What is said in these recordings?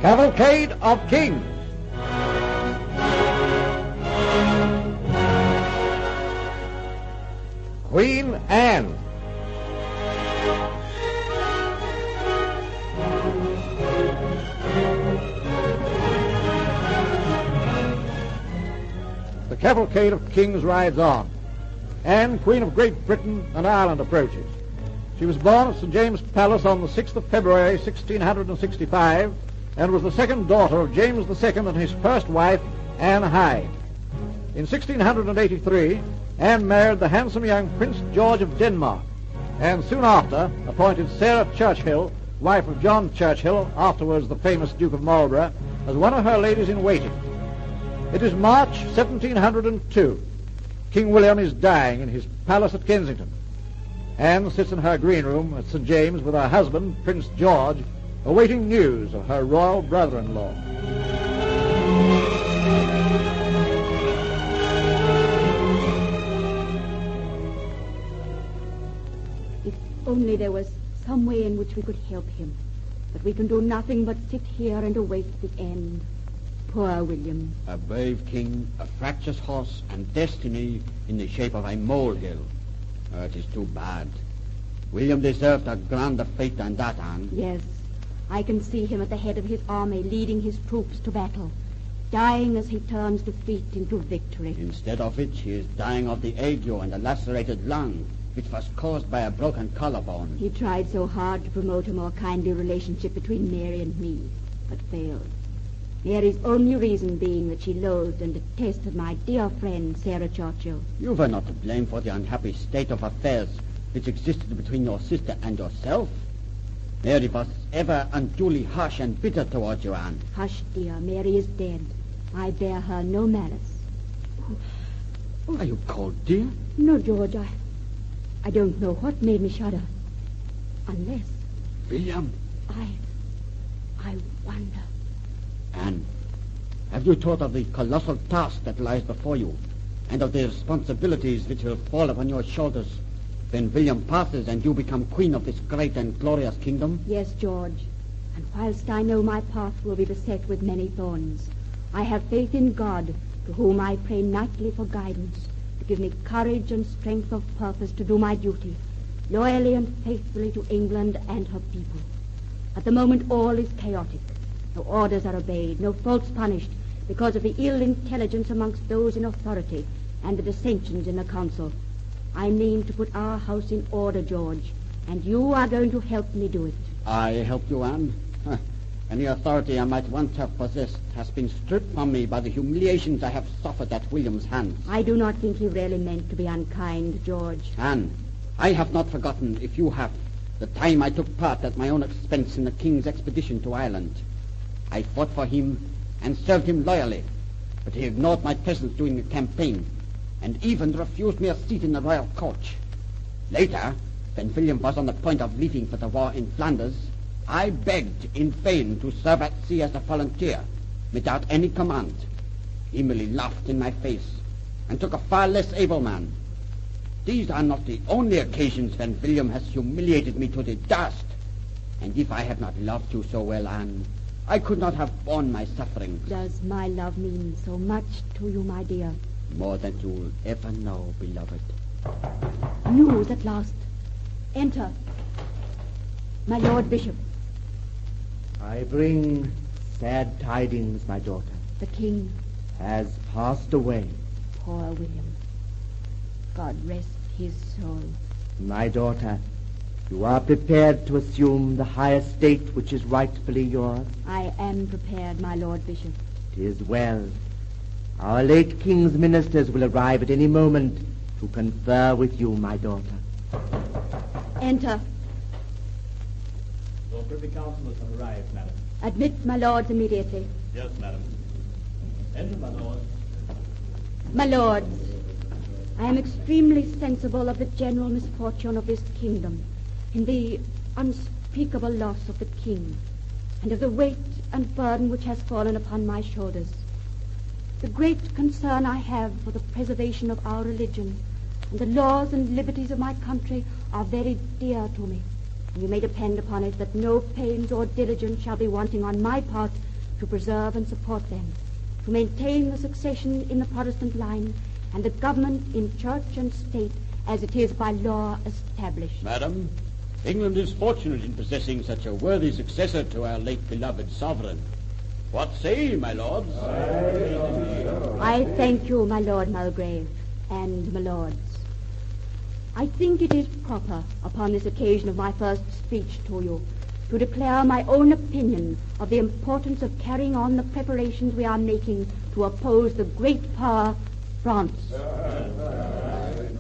Cavalcade of Kings. Queen Anne. The Cavalcade of Kings rides on. Anne, Queen of Great Britain and Ireland, approaches. She was born at St. James's Palace on the 6th of February, 1665, and was the second daughter of James II and his first wife, Anne Hyde. In 1683, Anne married the handsome young Prince George of Denmark, and soon after appointed Sarah Churchill, wife of John Churchill, afterwards the famous Duke of Marlborough, as one of her ladies-in-waiting. It is March 1702. King William is dying in his palace at Kensington. Anne sits in her green room at St. James with her husband, Prince George, awaiting news of her royal brother-in-law. If only there was some way in which we could help him. But we can do nothing but sit here and await the end. Poor William. A brave king, a fractious horse, and destiny in the shape of a molehill. It is too bad. William deserved a grander fate than that, Anne. Yes, I can see him at the head of his army, leading his troops to battle, dying as he turns defeat into victory. Instead of which, he is dying of the ague and a lacerated lung, which was caused by a broken collarbone. He tried so hard to promote a more kindly relationship between Mary and me, but failed. Mary's only reason being that she loathed and detested my dear friend, Sarah Churchill. You were not to blame for the unhappy state of affairs which existed between your sister and yourself. Mary was ever unduly harsh and bitter towards you, Anne. Hush, dear. Mary is dead. I bear her no malice. Are you cold, dear? No, George. I don't know what made me shudder. Unless... William. I wonder... Anne, have you thought of the colossal task that lies before you, and of the responsibilities which will fall upon your shoulders when William passes and you become queen of this great and glorious kingdom? Yes, George. And whilst I know my path will be beset with many thorns, I have faith in God, to whom I pray nightly for guidance, to give me courage and strength of purpose to do my duty, loyally and faithfully to England and her people. At the moment all is chaotic. No orders are obeyed, no faults punished, because of the ill intelligence amongst those in authority and the dissensions in the council. I mean to put our house in order, George, and you are going to help me do it. I help you, Anne? Any authority I might once have possessed has been stripped from me by the humiliations I have suffered at William's hands. I do not think he really meant to be unkind, George. Anne, I have not forgotten, if you have, the time I took part at my own expense in the king's expedition to Ireland. I fought for him and served him loyally, but he ignored my presence during the campaign and even refused me a seat in the royal coach. Later, when William was on the point of leaving for the war in Flanders, I begged in vain to serve at sea as a volunteer without any command. He merely laughed in my face and took a far less able man. These are not the only occasions when William has humiliated me to the dust, and if I had not loved you so well, Anne, I could not have borne my sufferings. Does my love mean so much to you, my dear? More than you will ever know, beloved. News at last. Enter. My Lord Bishop. I bring sad tidings, my daughter. The king has passed away. Poor William. God rest his soul. My daughter, you are prepared to assume the high estate which is rightfully yours? I am prepared, my Lord Bishop. 'Tis well. Our late king's ministers will arrive at any moment to confer with you, my daughter. Enter. Your privy councillors have arrived, madam. Admit my lords immediately. Yes, madam. Enter, my lord. My lords, I am extremely sensible of the general misfortune of this kingdom, in the unspeakable loss of the king, and of the weight and burden which has fallen upon my shoulders. The great concern I have for the preservation of our religion and the laws and liberties of my country are very dear to me. And you may depend upon it that no pains or diligence shall be wanting on my part to preserve and support them, to maintain the succession in the Protestant line, and the government in church and state as it is by law established. Madam, England is fortunate in possessing such a worthy successor to our late beloved sovereign. What say ye, my lords? I thank you, my Lord Mulgrave, and my lords. I think it is proper, upon this occasion of my first speech to you, to declare my own opinion of the importance of carrying on the preparations we are making to oppose the great power, France.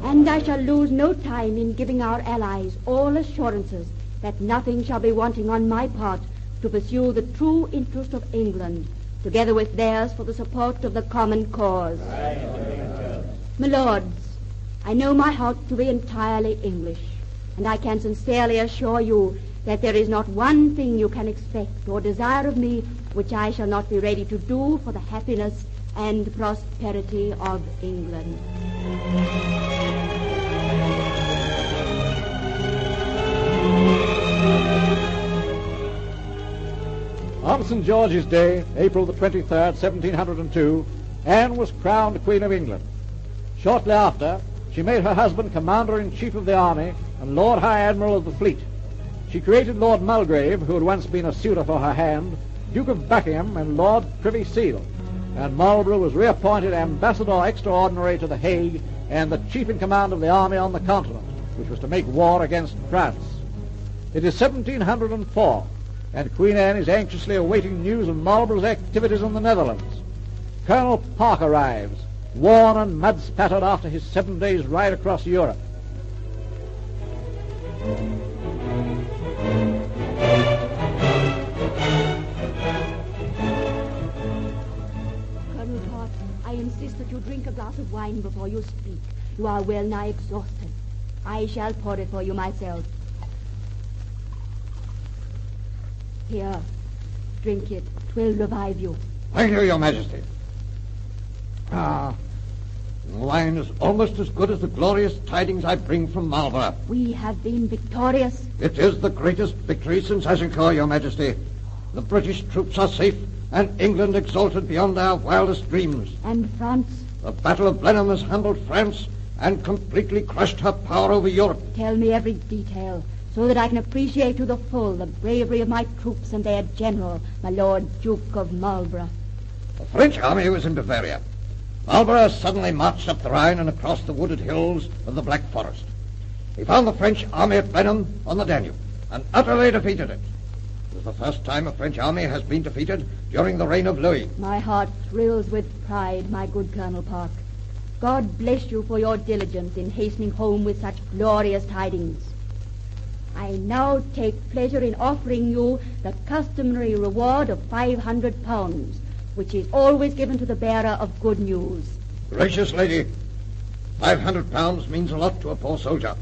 And I shall lose no time in giving our allies all assurances that nothing shall be wanting on my part to pursue the true interest of England, together with theirs for the support of the common cause. My lords, I know my heart to be entirely English, and I can sincerely assure you that there is not one thing you can expect or desire of me which I shall not be ready to do for the happiness and prosperity of England. On St. George's Day, April the 23rd, 1702, Anne was crowned Queen of England. Shortly after, she made her husband Commander-in-Chief of the Army and Lord High Admiral of the Fleet. She created Lord Mulgrave, who had once been a suitor for her hand, Duke of Buckingham and Lord Privy Seal, and Marlborough was reappointed Ambassador Extraordinary to The Hague and the chief in command of the army on the continent, which was to make war against France. It is 1704, and Queen Anne is anxiously awaiting news of Marlborough's activities in the Netherlands. Colonel Park arrives, worn and mud-spattered after his 7 days' ride across Europe. Colonel Park, I insist that you drink a glass of wine before you speak. You are well nigh exhausted. I shall pour it for you myself. Here, drink it. 'Twill revive you. Thank you, Your Majesty. Wine is almost as good as the glorious tidings I bring from Marlborough. We have been victorious. It is the greatest victory since Agincourt, Your Majesty. The British troops are safe, and England exalted beyond our wildest dreams. And France? The Battle of Blenheim has humbled France and completely crushed her power over Europe. Tell me every detail, so that I can appreciate to the full the bravery of my troops and their general, my Lord Duke of Marlborough. The French army was in Bavaria. Marlborough suddenly marched up the Rhine and across the wooded hills of the Black Forest. He found the French army at Blenheim on the Danube and utterly defeated it. It was the first time a French army has been defeated during the reign of Louis. My heart thrills with pride, my good Colonel Park. God bless you for your diligence in hastening home with such glorious tidings. I now take pleasure in offering you the customary reward of £500, which is always given to the bearer of good news. Gracious lady, £500 means a lot to a poor soldier.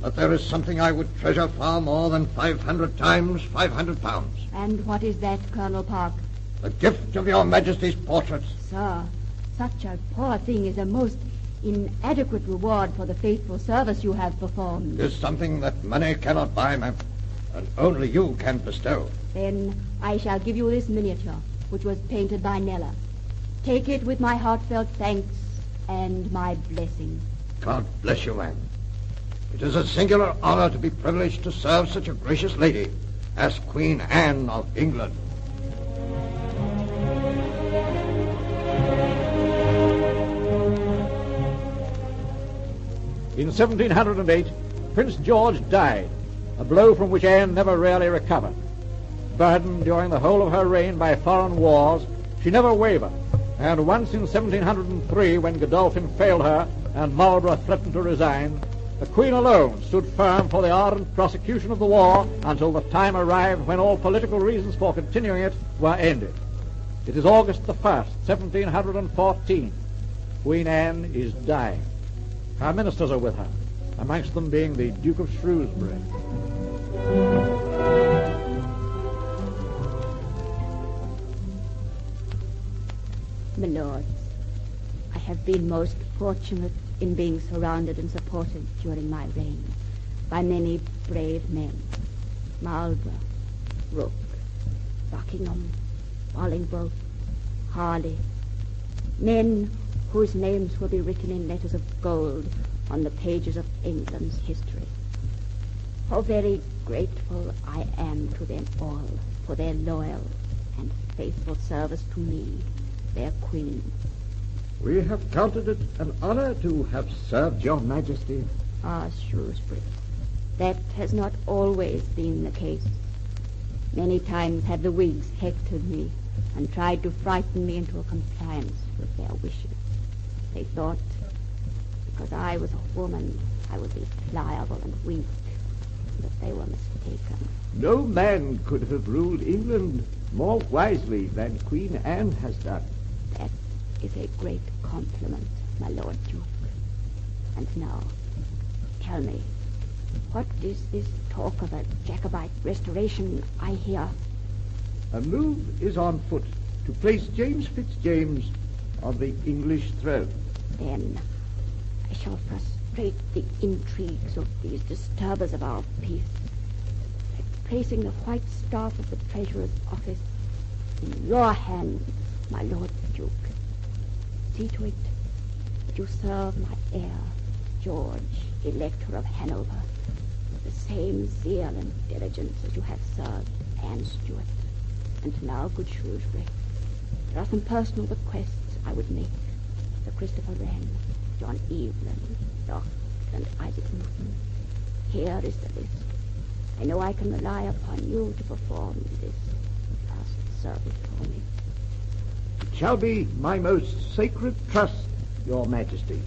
But there is something I would treasure far more than 500 times £500. And what is that, Colonel Park? The gift of Your Majesty's portrait. Sir, such a poor thing is a most inadequate reward for the faithful service you have performed. It is something that money cannot buy, ma'am, and only you can bestow. Then I shall give you this miniature, which was painted by Nella. Take it with my heartfelt thanks and my blessing. God bless you, ma'am. It is a singular honor to be privileged to serve such a gracious lady as Queen Anne of England. In 1708, Prince George died, a blow from which Anne never really recovered. Burdened during the whole of her reign by foreign wars, she never wavered, and once in 1703, when Godolphin failed her and Marlborough threatened to resign, the Queen alone stood firm for the ardent prosecution of the war until the time arrived when all political reasons for continuing it were ended. It is August the 1st, 1714. Queen Anne is dying. Her ministers are with her, amongst them being the Duke of Shrewsbury. My lords, I have been most fortunate in being surrounded and supported during my reign by many brave men. Marlborough, Rooke, Buckingham, Bolingbroke, Harley, men whose names will be written in letters of gold on the pages of England's history. How very grateful I am to them all for their loyal and faithful service to me, their queen. We have counted it an honor to have served your majesty. Ah, Shrewsbury, that has not always been the case. Many times have the Whigs hectored me and tried to frighten me into a compliance with their wishes. They thought, because I was a woman, I would be pliable and weak, but they were mistaken. No man could have ruled England more wisely than Queen Anne has done. That is a great compliment, my Lord Duke. And now, tell me, what is this talk of a Jacobite restoration I hear? A move is on foot to place James Fitzjames on the English throne. Then I shall frustrate the intrigues of these disturbers of our peace by placing the white staff of the Treasurer's office in your hands, my Lord Duke. See to it that you serve my heir, George, Elector of Hanover, with the same zeal and diligence as you have served Anne Stuart. And now, good Shrewsbury, there are some personal bequests I would make to Christopher Wren, John Evelyn, Doc, and Isaac Newton. Here is the list. I know I can rely upon you to perform this last service for me. It shall be my most sacred trust, your majesty.